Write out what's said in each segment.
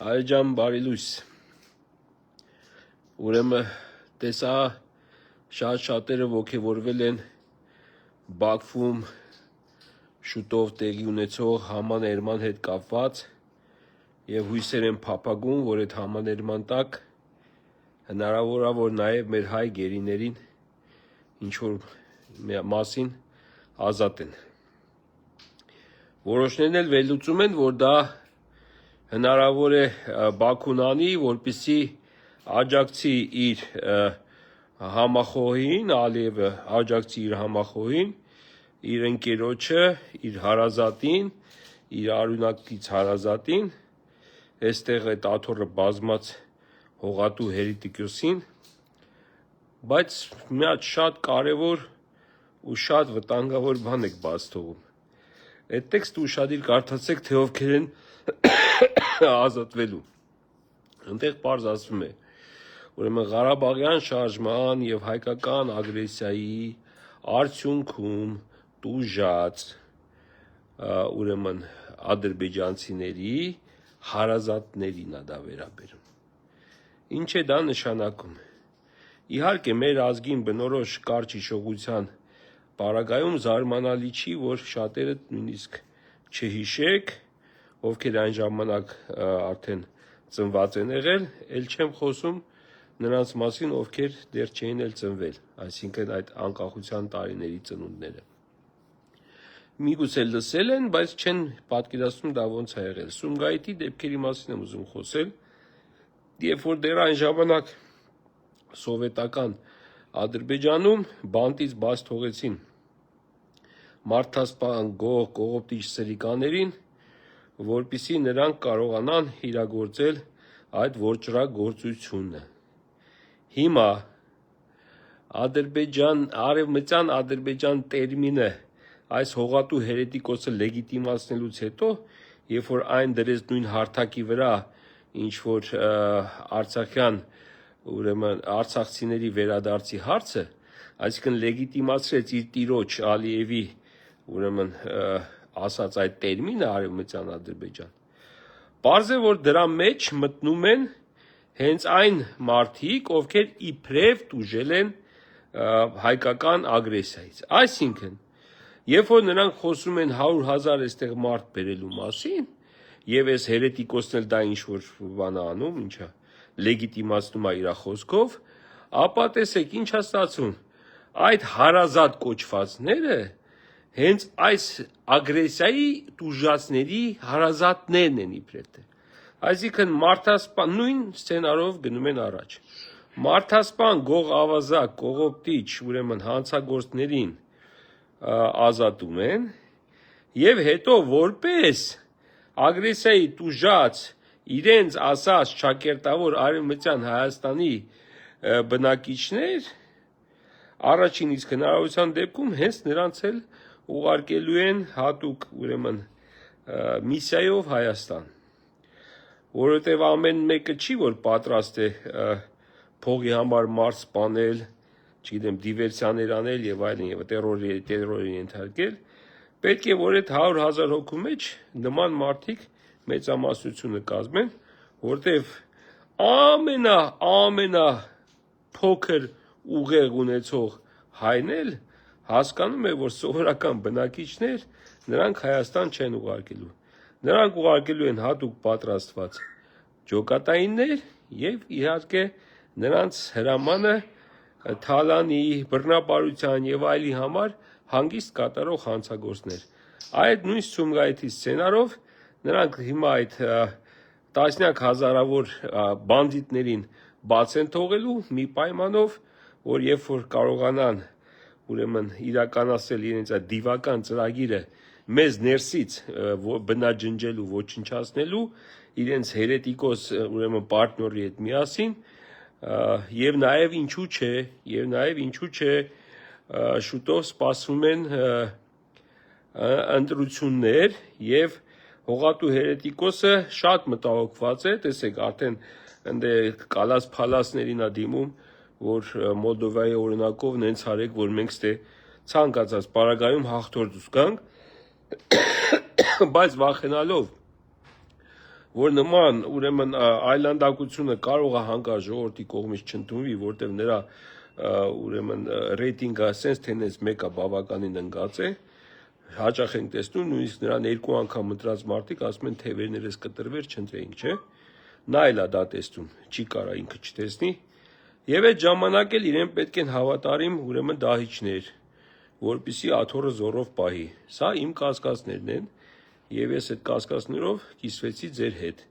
Այջան բարի լույս, ուրեմն տեսա շատերը ոգևորվել են Բաքվում շուտով տեղի ունեցող համաներման հետ կապված և հույսեր են փափագում, որ այդ համաներման տակ հնարավոր է, որ նաև մեր հայ գերիներին ինչ-որ մասին ազատեն։ Որոշներն էլ վերլուծում են, որ դա հնարավոր է Բաքուն անի, որպեսզի աջակցի իր համախոհին, Ալիևը աջակցի իր համախոհին, իր ընկերոջը, իր հարազատին, իր արյունակից հարազատին, այստեղ այդ աթոռը բազմած հողատու Հերիտիկոսին, բայց մի հատ շատ կարևոր ու շատ վտանգավոր բան եք բաց թողում։ Այդ տեքստը ուշադիր կարդացեք, թե ովքեր են ազատվելու։ Այնտեղ պարզ ասվում է, ուրեմն Ղարաբաղյան շարժման և հայկական ագրեսիայի արդյունքում տուժած ուրեմն ադրբեջանցիների հարազատներին է դա վերաբերում։ Ինչ է դա նշանակում։ Իհարկե մեր ազգին բնորոշ կարճ հիշողության պարագայում զարմանալի չի, որ շատերը նույնիսկ չհիշեք, ովքեր այն ժամանակ արդեն ծնված են եղել, էլ չեմ խոսում նրանց մասին, ովքեր դեռ չէին էլ ծնվել, այսինքն այդ անկախության տարիների ծնունդները։ Միգուցե լսել են, բայց չեն պատկերացնում դա ոնց է եղել։ Սումգայիթի դեպքերի մասին եմ ուզում խոսել, երբ որ դեռ այն ժամանակ սովետական Ադրբեջանում բանտից բաց թողեցին մարդասպան գող կողոպտիչ սրիկաներին, որպեսզի նրանք կարողանան իրագործել այդ որջրագործությունը։ Հիմա արևմտյան Ադրբեջան տերմինը այս հողատու Հերետիկոսը լեգիտիմացնելուց հետո, երբ որ այն դրեց նույն հարթակի վրա, ինչ որ արցախյան ուրեմն արցախցիների վերադարձի հարցը, այսինքն լեգիտիմացրեց իր տիրոջ Ալիևի ուրեմն ասած այդ տերմինը արևմտյան Ադրբեջան։ Պարզ է, որ դրա մեջ մտնում են հենց այն մարդիկ, ովքեր իբրև տուժել են հայկական ագրեսիայից։ Այսինքն, երբ որ նրանք խոսում են 100,000 այստեղ մարդ բերելու մասին, եւ այս Հերետիկոսն էլ դա ինչ-որ բան է անում, ինչա լեգիտիմացնում է իր խոսքով, ապա տեսեք ինչ է ստացվում, այդ հարազատ կոչվածները հենց այս ագրեսիայի տուժածների հարազատներն են իբրև թե։ Այսինքն մարդասպան նույն սցենարով գնում են առաջ։ Մարդասպան գող ավազակ կողոպտիչ ուրեմն հանցագործներին ազատում են եւ հետո որպես ագրեսիայի տուժած իրենց ասած ճակերտավոր արևմտյան Հայաստանի բնակիչներ առաջին իսկ հնարավորության դեպքում հենց նրանց էլ ուղարկելու են հատուկ ուրեմն միսիայով Հայաստան, որովհետև ամեն մեկը չի որ պատրաստ է փողի համար մարդ սպանել, չգիտեմ դիվերսիաներ անել եւ այլն եւ տերորի ենթարկել, պետք է որ այդ 100,000 հոգու մեջ նման մարդիկ մեծամասնությունը կազմեն, որտեվ ամենա փոքր ուղեղ ունեցող հայն էլ հասկանում է, որ սովորական բնակիչներ նրանք Հայաստան չեն ուղարկելու։ Նրանք ուղարկելու են հատուկ պատրաստված ջոկատայիններ եւ իհարկե նրանց հրամանը թալանի, բռնապարության եւ այլի համար հանգիստ կատարող հանցագործներ։ Այդ նույն Սումգայիթի սցենարով նրանք հիմա այդ տասնյակ հազարավոր բանդիտներին բաց են թողելու մի պայմանով, որ երբ որ կարողանան ուրեմն իրականացնել իրենց այդ դիվական ծրագիրը մեզ ներսից բնաջնջելու, ոչնչացնելու, իրենց Հերետիկոս ուրեմն պարտների հետ միասին, եւ նաեւ ինչու չէ, շուտով սպասվում են ընտրություններ եւ հողատու Հերետիկոսը շատ մտահոգված է, տեսեք, արդեն ընդ կալաս փալասներին է դիմում, որ Մոլդովայի օրինակով նենց արեք, որ մենք ստե ցանկացած պարագայում հաղթորդուց գանք, բայց վախենալով, որ նման ուրեմն այլանդակությունը կարող է հանկարծ ժողովրդի կողմից չընդունվի, որտեղ նրա ուրեմն ռեյտինգը sense թե-նես մեկը բավականին ընկած է, հաճախ ենք տեսնում, նույնիսկ նրան 2 անգամ ընտրած մարդիկ ասում են թևերներս կտրվեր, չընտրեինք, չէ։ Նա էլ է դա տեսնում, չի կարա ինքը չտեսնի։ Եվ այդ ժամանակ էլ իրեն պետք են հավատարիմ ուրեմն դահիճներ, որպեսզի աթոռը զոռով պահի։ Սա իմ կասկածներն են, եւ ես այդ կասկածներով կիսվեցի ձեր հետ։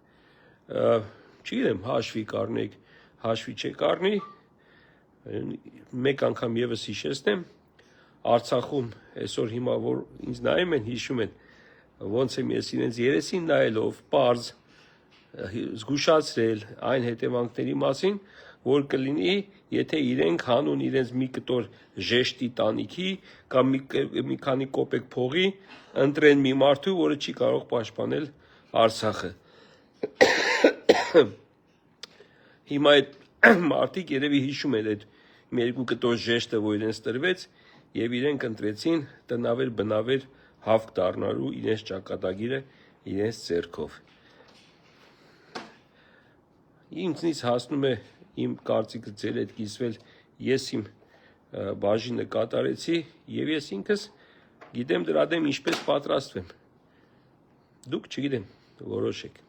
Չգիտեմ, հաշվի կառնեք, հաշվի չեք առնի, մեկ անգամ եւս հիշեցնեմ, Արցախում այսօր հիմա որ ինձ նայում են, հիշում են, ոնց եմ ես իրենց երեսին նայելով պարզ զգուշացրել այն հետևանքների մասին, որ կլինի, եթե իրենք հանուն իրենց մի կտոր ժեշտի տանիքի կամ մի քանի կոպեկ փողի ընտրեն մի մարդու, որը չի կարող պաշտպանել Արցախը։ Հիմա այդ մարդիկ երևի հիշում են այդ մի 2 կտոր ժեշտը, որ իրենց տրվեց, եւ իրենք ընտրեցին տնավեր բնավեր հավք դառնալու իրենց ճակատագիրը իրենց ձեռքով։ Ինձնից հասնում է իմ կարծիքը ձեր հետ կիսվել, ես իմ բաժինը կատարեցի եւ ես ինքս գիտեմ դրա դեմ ինչպես պատրաստվեմ։ Դուք չգիտեմ, որոշեք։